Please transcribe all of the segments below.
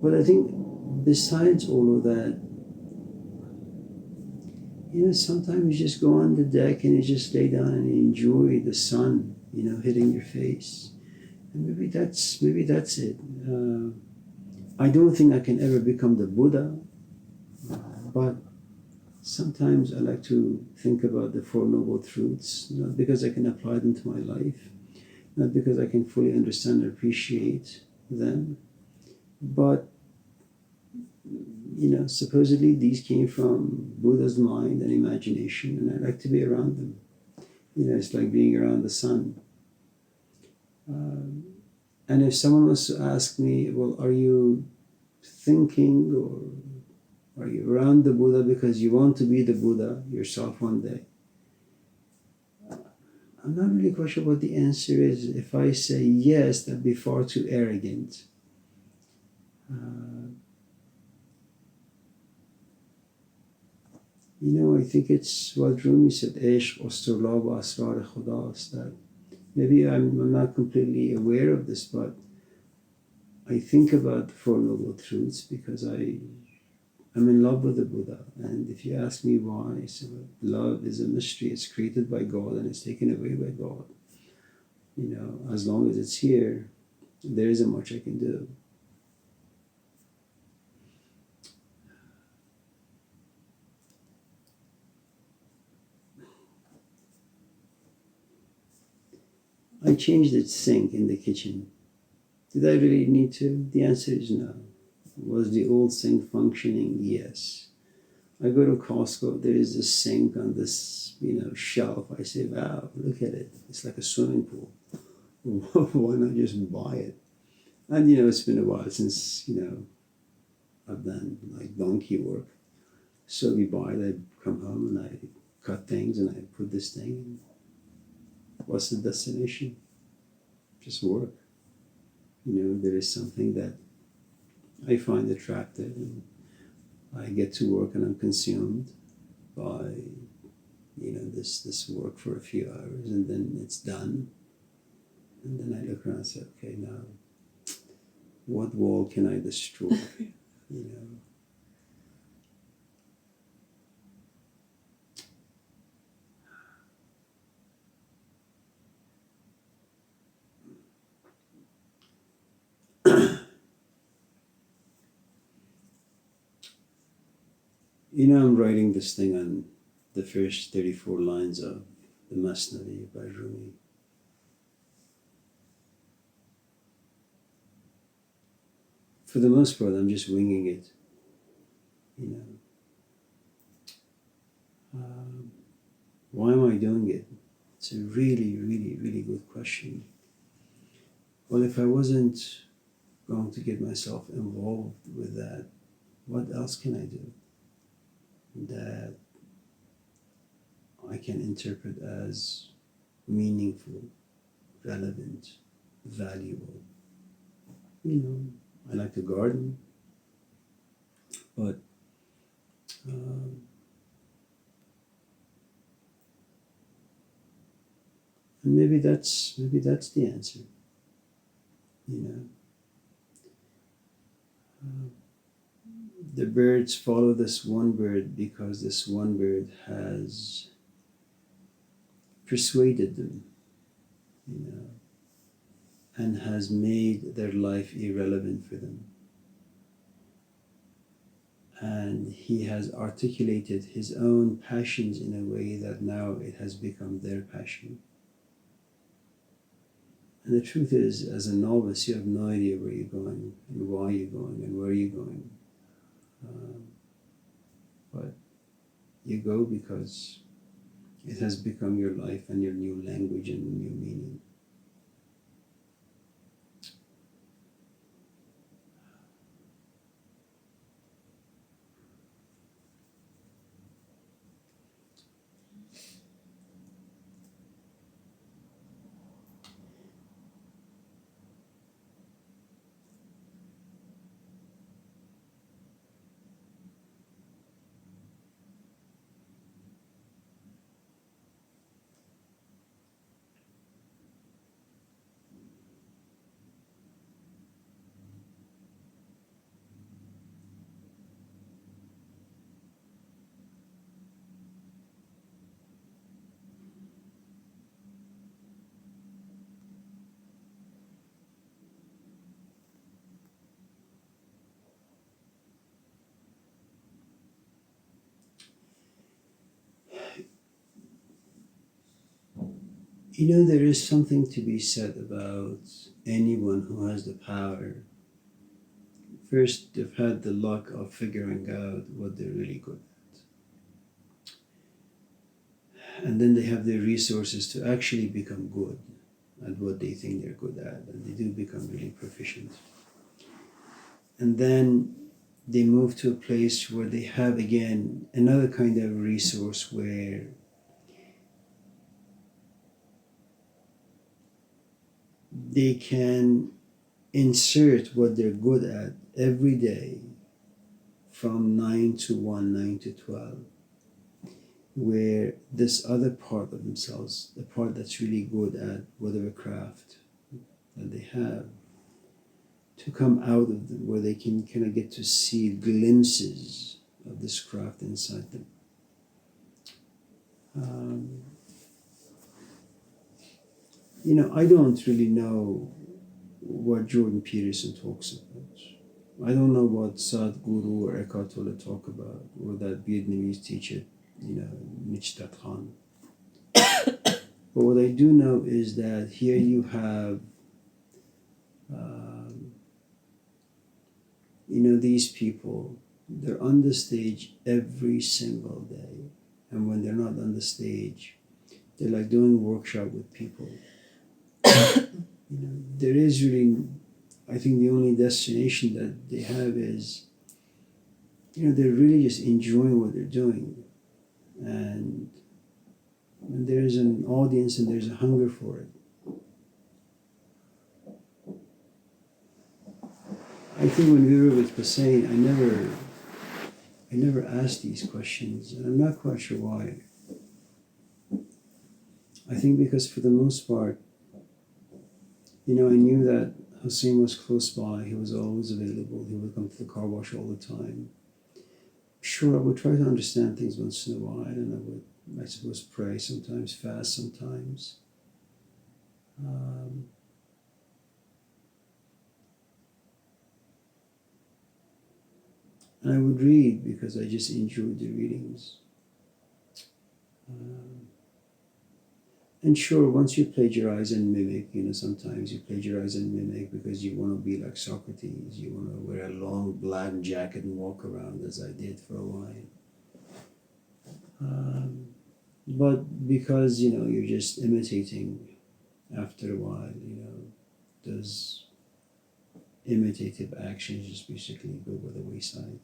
But I think besides all of that, sometimes you just go on the deck and you just lay down and enjoy the sun, hitting your face. And maybe that's it. I don't think I can ever become the Buddha, but sometimes I like to think about the Four Noble Truths, not because I can apply them to my life, not because I can fully understand and appreciate them, but supposedly these came from Buddha's mind and imagination, and I like to be around them. It's like being around the sun. And if someone was to ask me, well, are you thinking or are you around the Buddha because you want to be the Buddha yourself one day? I'm not really quite sure what the answer is. If I say yes, that'd be far too arrogant. I think it's what Rumi said, Ishq, Usturlab, Asrar Khudas, that maybe I'm not completely aware of this, but I think about the Four Noble Truths because I'm in love with the Buddha. And if you ask me why, so love is a mystery. It's created by God and it's taken away by God. As long as it's here, there isn't much I can do. I changed the sink in the kitchen. Did I really need to? The answer is no. Was the old sink functioning? Yes. I go to Costco, there is a sink on this, shelf. I say, wow, look at it. It's like a swimming pool. Why not just buy it? And, it's been a while since, I've done like donkey work. So we buy it, I come home and I cut things and I put this thing in. What's the destination? Just work. There is something that I find attractive and I get to work and I'm consumed by, this work for a few hours and then it's done. And then I look around and say, okay, now what wall can I destroy? you know. I'm writing this thing on the first 34 lines of the Masnavi by Rumi. For the most part, I'm just winging it, why am I doing it? It's a really, really, really good question. Well, if I wasn't going to get myself involved with that, what else can I do that I can interpret as meaningful, relevant, valuable? I like to garden, but um, and maybe that's the answer. You know, the birds follow this one bird because this one bird has persuaded them, and has made their life irrelevant for them. And he has articulated his own passions in a way that now it has become their passion. And the truth is, as a novice, you have no idea where you're going and why you're going and where you're going. But you go because it has become your life and your new language and new meaning. There is something to be said about anyone who has the power. First, they've had the luck of figuring out what they're really good at. And then they have the resources to actually become good at what they think they're good at. And they do become really proficient. And then they move to a place where they have, again, another kind of resource where they can insert what they're good at every day from 9 to 1, 9 to 12, where this other part of themselves, the part that's really good at whatever craft that they have, to come out of them, where they can kind of get to see glimpses of this craft inside them. I don't really know what Jordan Peterson talks about. I don't know what Sadhguru or Eckhart Tolle talk about, or that Vietnamese teacher, Michtat Khan. But what I do know is that here you have, these people, they're on the stage every single day. And when they're not on the stage, they're like doing workshop with people. There is really, I think the only destination that they have is, they're really just enjoying what they're doing. And there's an audience and there's a hunger for it. I think when we were with Hussein, I never asked these questions, and I'm not quite sure why. I think because for the most part, I knew that Hussein was close by, he was always available, he would come to the car wash all the time. Sure, I would try to understand things once in a while, and I would, I suppose, pray sometimes, fast sometimes. And I would read because I just enjoyed the readings. And sure, once you plagiarize and mimic, sometimes you plagiarize and mimic because you want to be like Socrates. You want to wear a long black jacket and walk around, as I did for a while. But because, you're just imitating, after a while, those imitative actions just basically go by the wayside.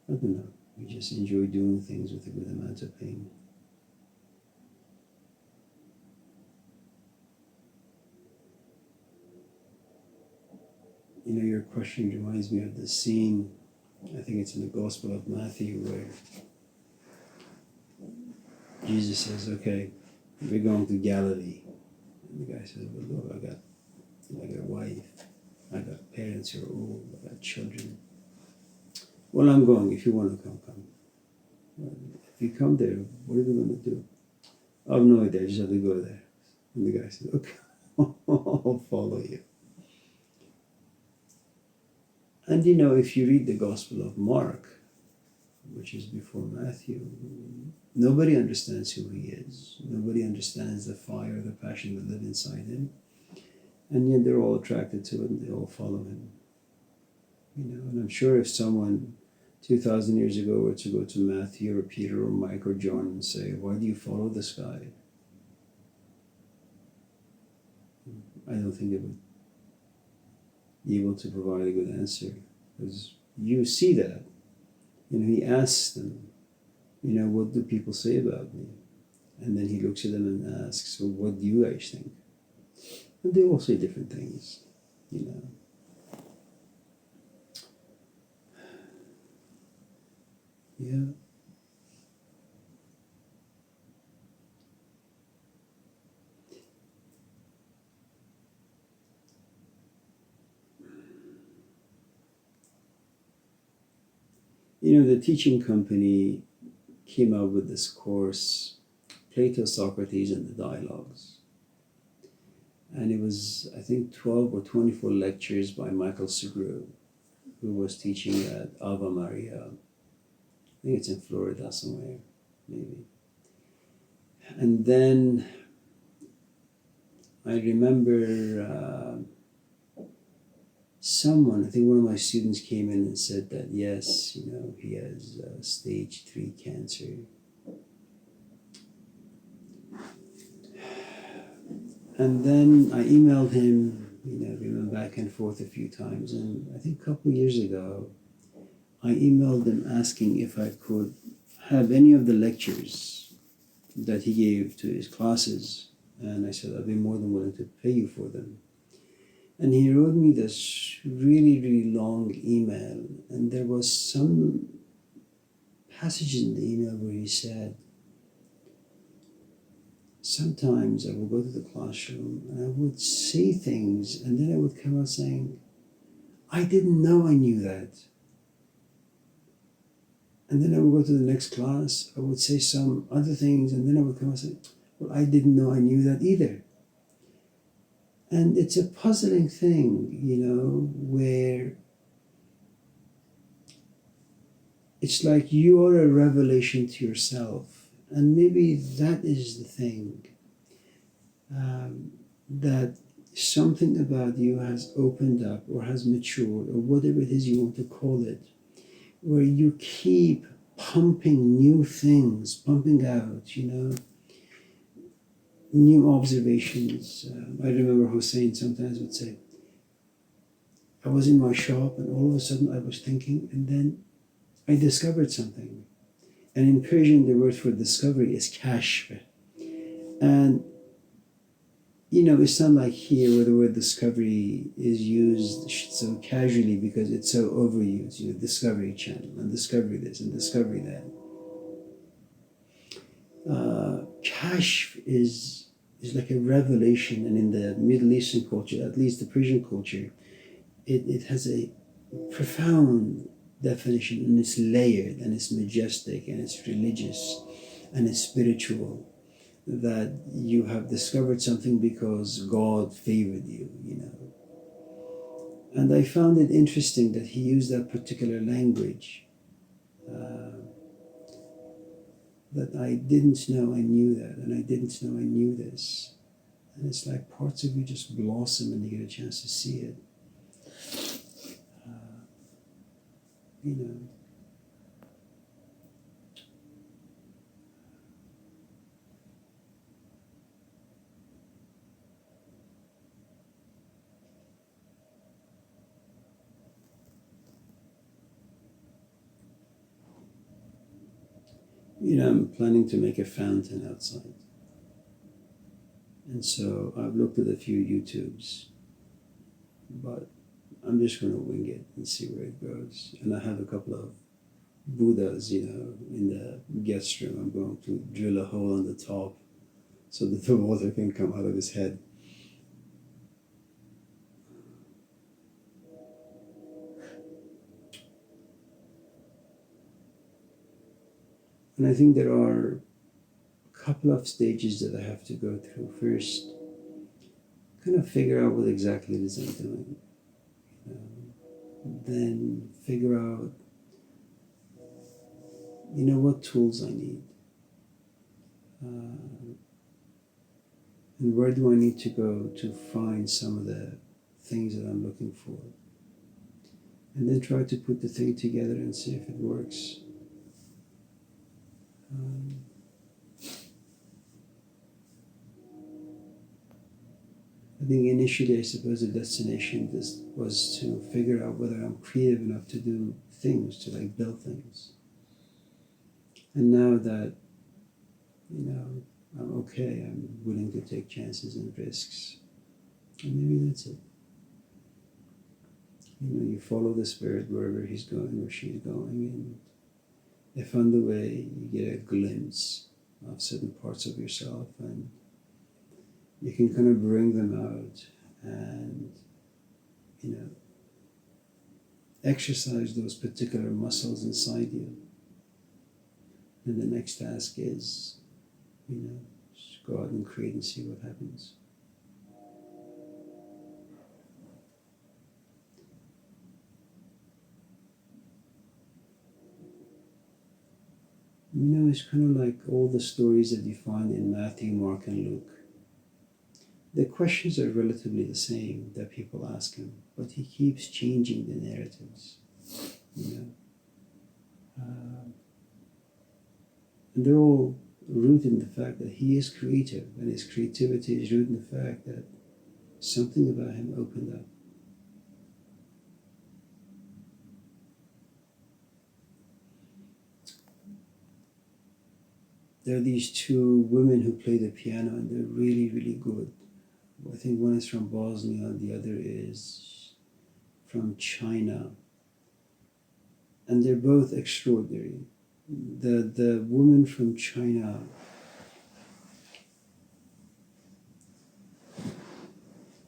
I don't know. We just enjoy doing things with a good amount of pain. Your question reminds me of the scene, I think it's in the Gospel of Matthew, where Jesus says, okay, we're going to Galilee. And the guy says, well, look, I got a wife, I got parents who are old, I got children. Well, I'm going. If you want to come, come. Well, if you come there, what are we going to do? I have no idea. I just have to go there. And the guy says, okay, I'll follow you. And if you read the Gospel of Mark, which is before Matthew, nobody understands who he is. Nobody understands the fire, the passion that live inside him. And yet they're all attracted to it and they all follow him. And I'm sure if someone 2,000 years ago were to go to Matthew or Peter or Mike or John and say, why do you follow this guy? I don't think they would be able to provide a good answer. Because you see that. He asks them, what do people say about me? And then he looks at them and asks, well, what do you guys think? And they all say different things, Yeah. The teaching company came out with this course, Plato, Socrates, and the Dialogues. And it was, I think, 12 or 24 lectures by Michael Segru, who was teaching at Ave Maria think it's in Florida somewhere, maybe. And then I remember someone, I think one of my students came in and said that, yes, he has stage 3 cancer. And then I emailed him, we went back and forth a few times. And I think a couple of years ago, I emailed him asking if I could have any of the lectures that he gave to his classes. And I said, I'd be more than willing to pay you for them. And he wrote me this really, really long email. And there was some passage in the email where he said, sometimes I would go to the classroom and I would say things, and then I would come out saying, I didn't know I knew that. And then I would go to the next class, I would say some other things, and then I would come out and say, well, I didn't know I knew that either. And it's a puzzling thing, where it's like you are a revelation to yourself. And maybe that is the thing, that something about you has opened up or has matured, or whatever it is you want to call it, where you keep pumping new things, pumping out, new observations. I remember Hussein sometimes would say, I was in my shop and all of a sudden I was thinking, and then I discovered something. And in Persian, the word for discovery is kashf. And, it's not like here where the word discovery is used so casually because it's so overused, Discovery Channel and discovery this and discovery that. Kashf is like a revelation, and in the Middle Eastern culture, at least the Persian culture, it has a profound definition, and it's layered, and it's majestic, and it's religious, and it's spiritual, that you have discovered something because God favored you, And I found it interesting that he used that particular language, that I didn't know I knew that, and I didn't know I knew this. And it's like parts of you just blossom and you get a chance to see it. I'm planning to make a fountain outside. And so I've looked at a few YouTubes, but I'm just going to wing it and see where it goes. And I have a couple of Buddhas, in the guest room. I'm going to drill a hole on the top so that the water can come out of his head. And I think there are a couple of stages that I have to go through. First, kind of figure out what exactly it is I'm doing. Then figure out, what tools I need. And where do I need to go to find some of the things that I'm looking for. And then try to put the thing together and see if it works. I think initially, I suppose the destination was to figure out whether I'm creative enough to do things, to build things. And now that, I'm okay, I'm willing to take chances and risks. And maybe that's it. You follow the spirit wherever he's going or she's going, and if on the way you get a glimpse of certain parts of yourself, and you can kind of bring them out and, exercise those particular muscles inside you. And the next task is, just go out and create and see what happens. It's kind of like all the stories that you find in Matthew, Mark, and Luke. The questions are relatively the same that people ask him, but he keeps changing the narratives. And they're all rooted in the fact that he is creative, and his creativity is rooted in the fact that something about him opened up. There are these two women who play the piano, and they're really, really good. I think one is from Bosnia, the other is from China. And they're both extraordinary. The woman from China,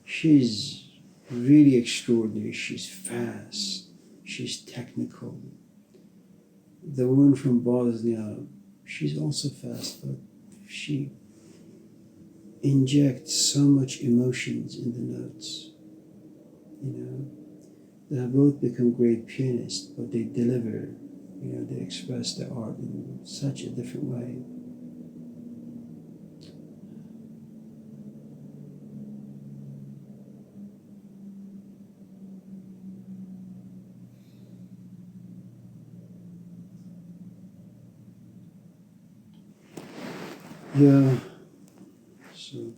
she's really extraordinary. She's fast. She's technical. The woman from Bosnia, she's also fast, but she injects so much emotions in the notes. They have both become great pianists, but they deliver, they express their art in such a different way. Yeah, so.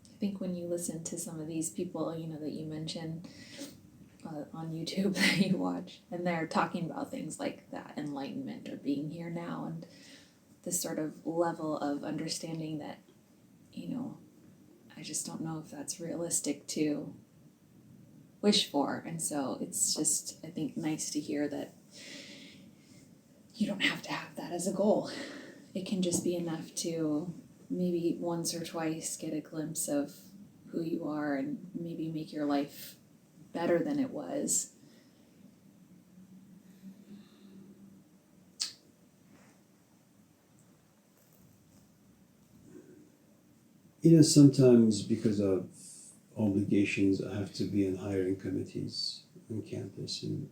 I think when you listen to some of these people, that you mentioned on YouTube that you watch, and they're talking about things like that enlightenment or being here now, and this sort of level of understanding that, I just don't know if that's realistic to wish for. And so it's just, I think, nice to hear that you don't have to have that as a goal. It can just be enough to maybe once or twice get a glimpse of who you are and maybe make your life better than it was. Sometimes because of obligations, I have to be on hiring committees on campus, and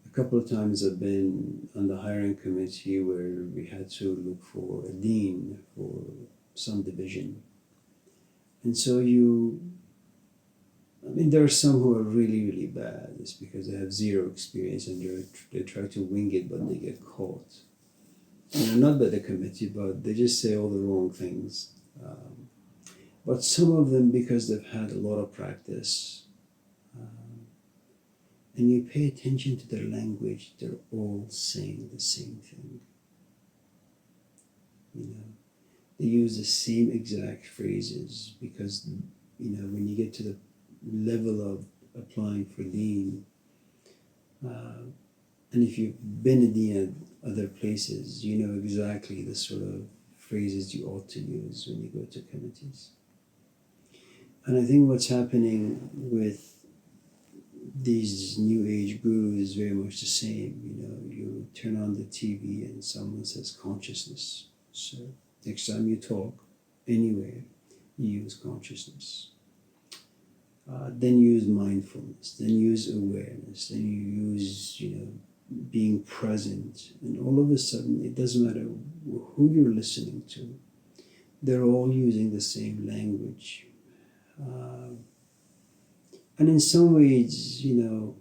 a couple of times I've been on the hiring committee where we had to look for a dean for some division. And so there are some who are really, really bad. It's because they have zero experience and they try to wing it, but they get caught. Not by the committee, but they just say all the wrong things. But some of them, because they've had a lot of practice, and you pay attention to their language, they're all saying the same thing. They use the same exact phrases because, when you get to the level of applying for dean, and if you've been a dean at other places, you know exactly the sort of phrases you ought to use when you go to committees. And I think what's happening with these new age gurus is very much the same. You turn on the TV and someone says consciousness. So next time you talk anywhere, you use consciousness. Then use mindfulness, then use awareness, then you use, being present. And all of a sudden, it doesn't matter who you're listening to, they're all using the same language. And in some ways, in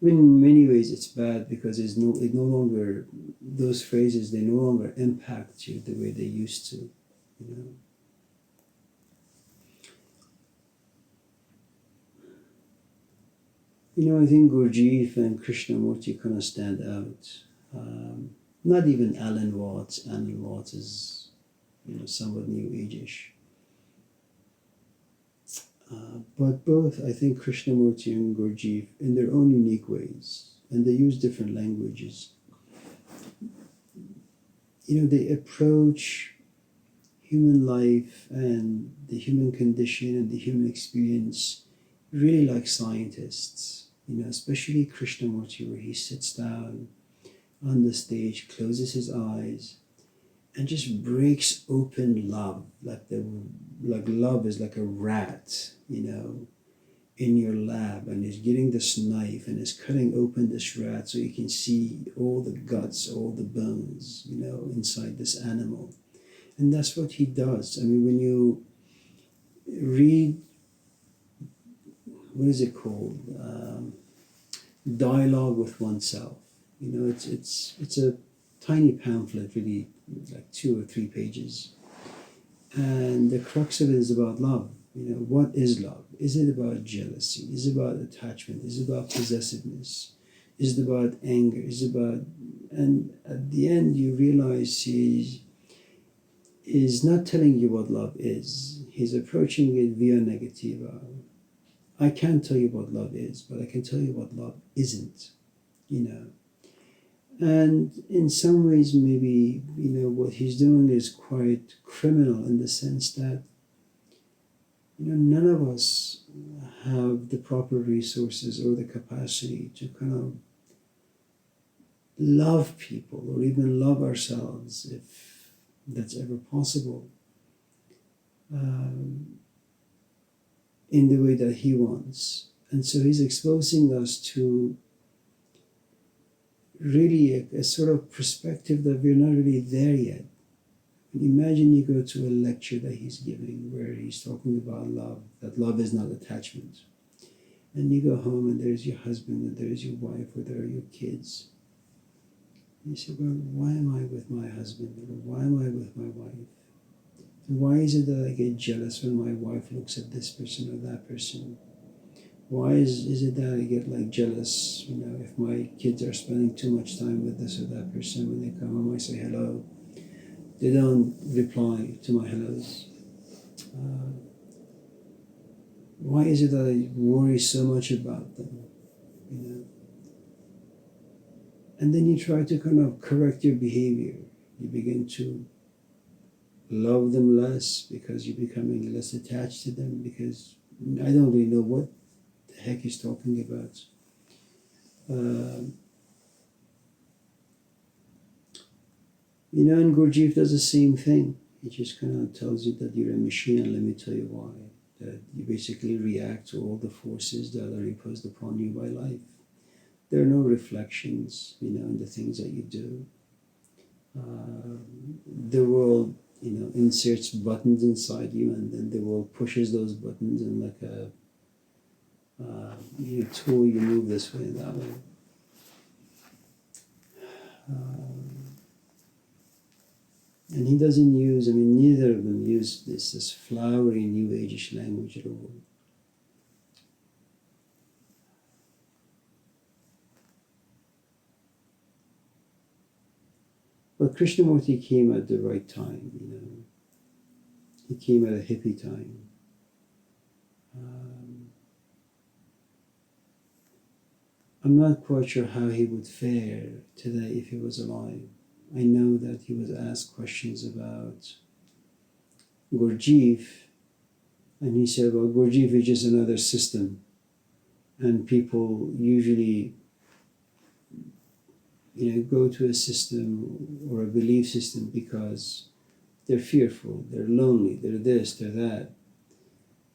many ways it's bad because those phrases, they no longer impact you the way they used to, I think Gurdjieff and Krishnamurti kind of stand out. Not even Alan Watts. Alan Watts is, somewhat new age-ish. But both, I think Krishnamurti and Gurdjieff, in their own unique ways, and they use different languages, they approach human life and the human condition and the human experience really like scientists. Especially Krishnamurti, where he sits down on the stage, closes his eyes, and just breaks open love, like love is like a rat, in your lab, and is getting this knife and is cutting open this rat so you can see all the guts, all the bones, inside this animal. And that's what he does. I mean, when you read, what is it called? Dialogue with oneself. It's a tiny pamphlet, really, like 2 or 3 pages. And the crux of it is about love. What is love? Is it about jealousy? Is it about attachment? Is it about possessiveness? Is it about anger? Is it about... And at the end, you realize he is not telling you what love is. He's approaching it via negativa. I can't tell you what love is, but I can tell you what love isn't, And in some ways, maybe, what he's doing is quite criminal in the sense that, none of us have the proper resources or the capacity to kind of love people or even love ourselves, if that's ever possible, in the way that he wants. And so he's exposing us to really a sort of perspective that we're not really there yet. Imagine you go to a lecture that he's giving where he's talking about love, that love is not attachment. And you go home and there's your husband and there's your wife or there are your kids. And you say, well, why am I with my husband? Or why am I with my wife? And why is it that I get jealous when my wife looks at this person or that person? Why is it that I get jealous, if my kids are spending too much time with this or that person? When they come home, I say hello. They don't reply to my hellos. Why is it that I worry so much about them? And then you try to kind of correct your behavior. You begin to love them less because you're becoming less attached to them, because I don't really know what the heck he's talking about. And Gurdjieff does the same thing. He just kind of tells you that you're a machine, and let me tell you why. That you basically react to all the forces that are imposed upon you by life. There are no reflections, in the things that you do. The world, inserts buttons inside you, and then the world pushes those buttons, and like a tool, you move this way and that way. And he doesn't use, neither of them use this flowery New Age-ish language at all. But Krishnamurti came at the right time, He came at a hippie time. I'm not quite sure how he would fare today if he was alive. I know that he was asked questions about Gurdjieff, and he said, well, Gurdjieff is just another system. And people usually, go to a system or a belief system because they're fearful, they're lonely, they're this, they're that.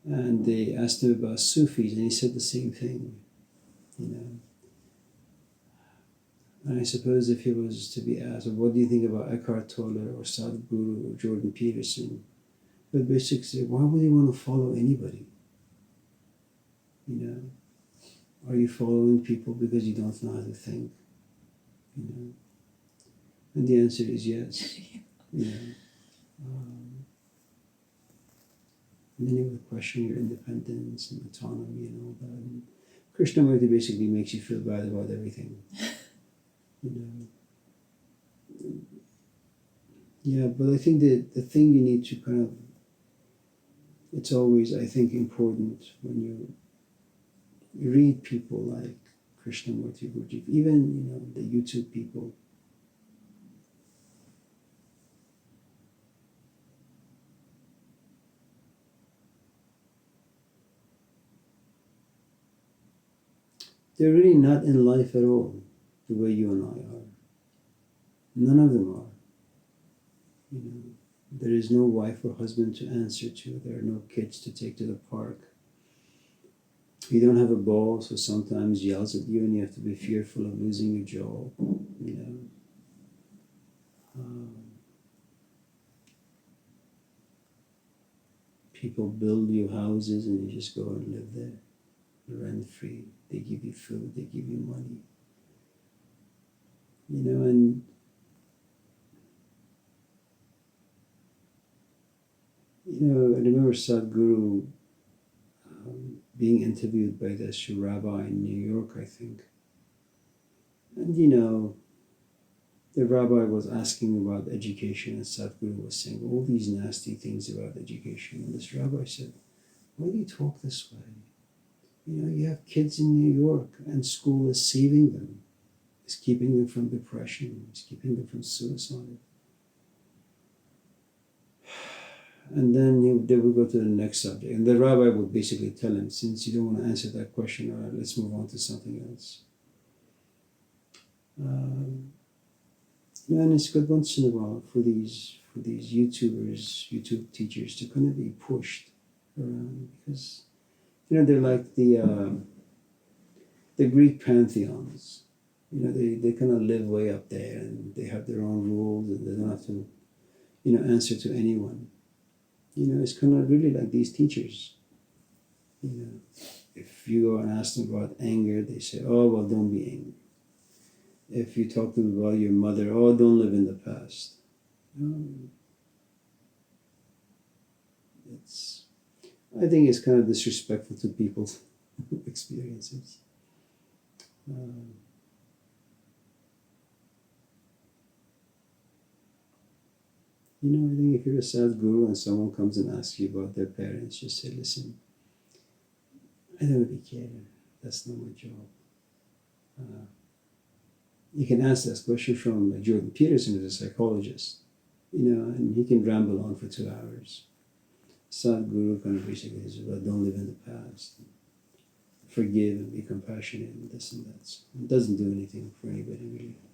And they asked him about Sufis, and he said the same thing, And I suppose if he was to be asked, well, what do you think about Eckhart Tolle or Sadhguru or Jordan Peterson? But basically, why would you want to follow anybody? Are you following people because you don't know how to think? And the answer is yes. And then you would question your independence and autonomy and all that. And Krishnamurti basically makes you feel bad about everything. Yeah, but I think that the thing you need to kind of, it's always, I think, important when you read people like Krishnamurti, Gurdjieff, even, the YouTube people. They're really not in life at all, the way you and I are. None of them are. You know, there is no wife or husband to answer to. There are no kids to take to the park. You don't have a boss who sometimes yells at you and you have to be fearful of losing your job. You know. People build you houses and you just go and live there, rent free. They give you food, they give you money. You know, and you know, I remember Sadhguru being interviewed by this rabbi in New York, I think. And you know, the rabbi was asking about education, and Sadhguru was saying all these nasty things about education. And this rabbi said, "Why do you talk this way? You know, you have kids in New York, and school is saving them. It's keeping them from depression. It's keeping them from suicide." And then they would go to the next subject. And the rabbi would basically tell him, since you don't want to answer that question, all right, let's move on to something else. You know, and it's good once in a while for these YouTubers, YouTube teachers to kind of be pushed around, because you know they're like the Greek pantheons. You know, they kind of live way up there and they have their own rules and they don't have to, you know, answer to anyone. You know, it's kind of really like these teachers. You know, if you go and ask them about anger, they say, "Oh, well, don't be angry." If you talk to them about your mother, "Oh, don't live in the past." I think it's kind of disrespectful to people's experiences. You know, I think if you're a Sadhguru and someone comes and asks you about their parents, just say, "Listen, I don't really care. That's not my job." You can ask that question from Jordan Peterson, who's a psychologist, you know, and he can ramble on for 2 hours. Sadhguru kind of basically is about don't live in the past, forgive and be compassionate and this and that. It doesn't do anything for anybody really.